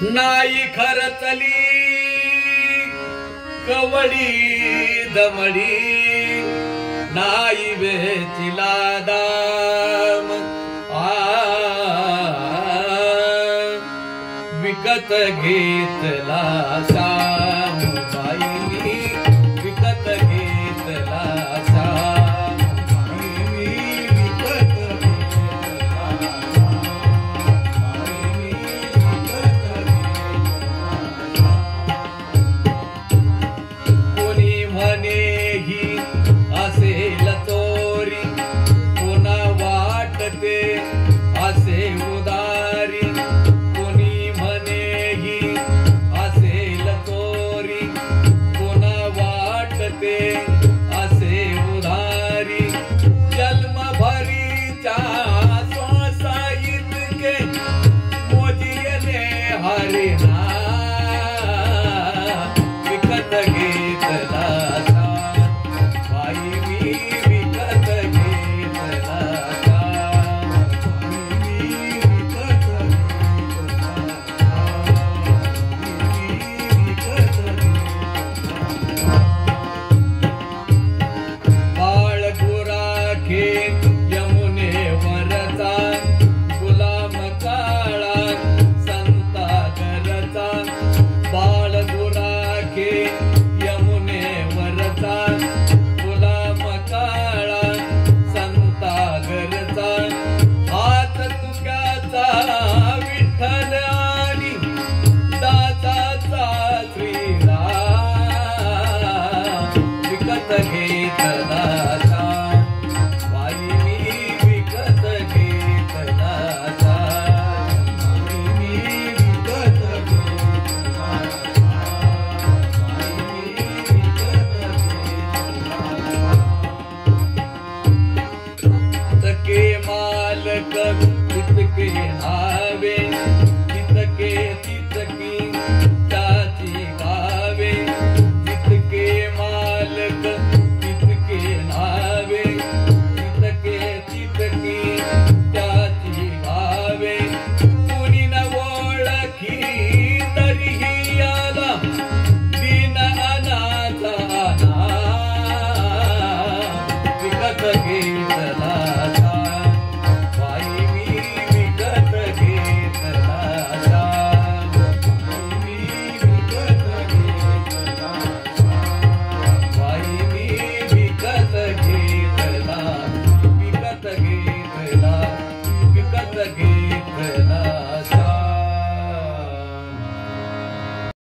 नाही खरचली कवडी दमडी नाही वेचिला दाम विकत घेतला साम बाईनी विकत घेतला साम बाईनी विकत कोणी म्हणे ही असेल चोरी पुन्हा वाटते असे उदारी असे उधारी जन्म भरीच्या श्वासाईत के मोजियने हरिना विकत घेतला बाई मी विकत घेतला यमुने वरचा गुलाम काळा संता गरचा बाळ गुराखे यमुने वरचा गुलाम काळा संता गरचा हात तुक्याचा विठ्ठल आणि दासाचा श्रीराम विकत घेतला मालक तितके आवे तितके तितकी त्याची गावे तितके मालक तितके नावे तितके तितकी त्याची गावे कुणी न ओळखी तरीही आला दिन अनाथा विकत घेतला विकत घेतला